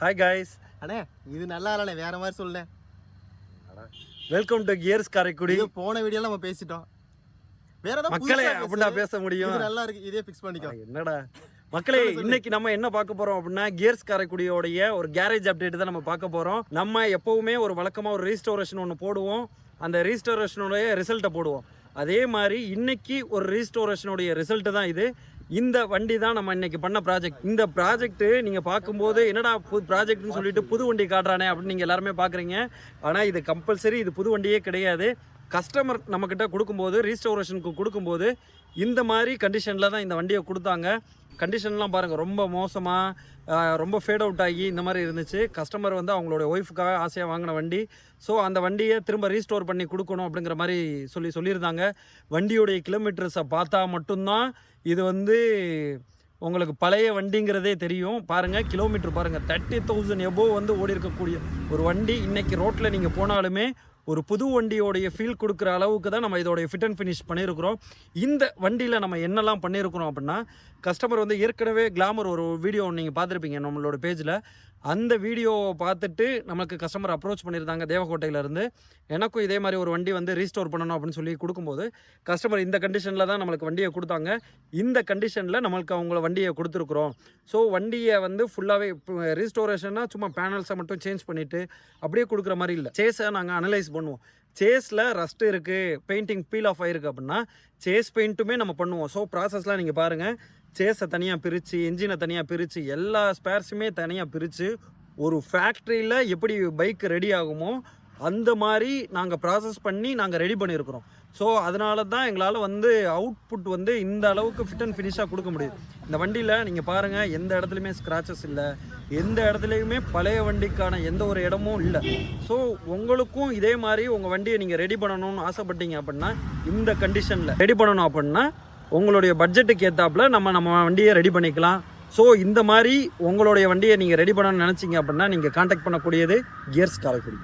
Hi guys. அண்ணே இது நல்லா இல்லண்ணே, வேற மாதிரி சொல்லுண்ணே. Welcome to Gears Karaikudi. போன வீடியோல நம்ம பேசிட்டோம். வேற ஏதாவது மக்களே அப்படின்னா பேச முடியும். இது நல்லா இருக்கு, இதே ஃபிக்ஸ் பண்ணிக்கோ. என்னடா மக்களே, இன்னைக்கு நம்ம என்ன பார்க்க போறோம் அப்படின்னா கியர்ஸ் காரைக்குடியோடைய ஒரு கேரேஜ் அப்டேட் தான் நம்ம பார்க்க போறோம். நம்ம எப்பவுமே ஒரு வழக்கமா ஒரு ரீஸ்டோரேஷன் ஒன்று போடுவோம், அந்த ரீஸ்டோரேஷனுடைய ரிசல்ட்டை போடுவோம். அதே மாதிரி இன்னைக்கு ஒரு ரீஸ்டோரேஷனுடைய ரிசல்ட் தான் இது. இந்த வண்டி தான் நம்ம இன்னைக்கு பண்ண ப்ராஜெக்ட். இந்த ப்ராஜெக்ட் நீங்கள் பார்க்கும்போது என்னடா புது ப்ராஜெக்ட்னு சொல்லிட்டு புது வண்டி காட்டுறானே அப்படின்னு நீங்கள் எல்லாருமே பார்க்குறீங்க. ஆனால் இது கம்பல்சரி இது புது வண்டியே கிடையாது. கஸ்டமர் நம்மக்கிட்ட கொடுக்கும்போது, ரீஸ்டோரேஷனுக்கு கொடுக்கும்போது இந்த மாதிரி கண்டிஷனில் தான் இந்த வண்டியை கொடுத்தாங்க. கண்டிஷன்லாம் பாருங்கள், ரொம்ப மோசமாக, ரொம்ப ஃபேட் அவுட் ஆகி இந்த மாதிரி இருந்துச்சு. கஸ்டமர் வந்து அவங்களோட ஒய்ஃபுக்காக ஆசையாக வாங்கின வண்டி. ஸோ அந்த வண்டியை திரும்ப ரீஸ்டோர் பண்ணி கொடுக்கணும் அப்படிங்கிற மாதிரி சொல்லியிருந்தாங்க. வண்டியோடைய கிலோமீட்டர்ஸை பார்த்தா மட்டும்தான் இது வந்து உங்களுக்கு பழைய வண்டிங்கிறதே தெரியும். பாருங்கள், கிலோமீட்டர் பாருங்கள், 30,000 எபோவ் வந்து ஓடி இருக்கக்கூடிய ஒரு வண்டி. இன்றைக்கி ரோட்டில் நீங்கள் போனாலுமே ஒரு புது வண்டியோடைய ஃபீல் கொடுக்குற அளவுக்கு தான் நம்ம இதோடைய ஃபிட் அண்ட் ஃபினிஷ் பண்ணியிருக்கிறோம். இந்த வண்டியில் நம்ம என்னெல்லாம் பண்ணியிருக்கிறோம் அப்படின்னா, கஸ்டமர் வந்து ஏற்கனவே கிளாமர் ஒரு வீடியோ நீங்கள் பார்த்துருப்பீங்க நம்மளோட பேஜில். அந்த வீடியோவை பார்த்துட்டு நமக்கு கஸ்டமர் அப்ரோச் பண்ணியிருந்தாங்க தேவக்கோட்டையிலேருந்து. எனக்கும் இதே மாதிரி ஒரு வண்டி வந்து ரீஸ்டோர் பண்ணணும் அப்படின்னு சொல்லி கொடுக்கும்போது கஸ்டமர் இந்த கண்டிஷனில் தான் நம்மளுக்கு வண்டியை கொடுத்தாங்க. இந்த கண்டிஷனில் நம்மளுக்கு அவங்கள வண்டியை கொடுத்துருக்குறோம். ஸோ வண்டியை வந்து ஃபுல்லாகவே ரீஸ்டோரேஷனாக சும்மா பேனல்ஸை மட்டும் சேஞ்ச் பண்ணிவிட்டு அப்படியே கொடுக்குற மாதிரி இல்லை. சேஸை நாங்கள் அனலைஸ் பண்ணுவோம். சேஸில் ரஸ்ட் இருக்குது, பெயிண்டிங் பீல் ஆஃப் ஆகிருக்கு அப்படின்னா சேஸ் பெயிண்ட்டுமே நம்ம பண்ணுவோம். ஸோ ப்ராசஸ்லாம் நீங்கள் பாருங்கள், சேஸை தனியாக பிரித்து, என்ஜினை தனியாக பிரித்து, எல்லா ஸ்பேர்ஸுமே தனியாக பிரித்து ஒரு ஃபேக்ட்ரியில் எப்படி பைக் ரெடி ஆகுமோ அந்த மாதிரி நாங்கள் ப்ராசஸ் பண்ணி நாங்கள் ரெடி பண்ணியிருக்கிறோம். ஸோ அதனால தான் எங்களால் வந்து அவுட்புட் வந்து இந்த அளவுக்கு ஃபிட் அண்ட் ஃபினிஷாக கொடுக்க முடியுது. இந்த வண்டியில் நீங்கள் பாருங்கள், எந்த இடத்துலையுமே ஸ்க்ராச்சஸ் இல்லை, எந்த இடத்துலையுமே பழைய வண்டிக்கான எந்த ஒரு இடமும் இல்லை. ஸோ உங்களுக்கும் இதே மாதிரி உங்கள் வண்டியை நீங்கள் ரெடி பண்ணணும்னு ஆசைப்பட்டீங்க அப்படின்னா, இந்த கண்டிஷனில் ரெடி பண்ணணும் அப்படின்னா உங்களுடைய பட்ஜெட்டுக்கு ஏற்றாப்புல நம்ம வண்டியை ரெடி பண்ணிக்கலாம். ஸோ இந்த மாதிரி உங்களுடைய வண்டியை நீங்கள் ரெடி பண்ணணும்னு நினச்சிங்க அப்படின்னா நீங்கள் கான்டாக்ட் பண்ணக்கூடியது கியர்ஸ் காரைக்குடி.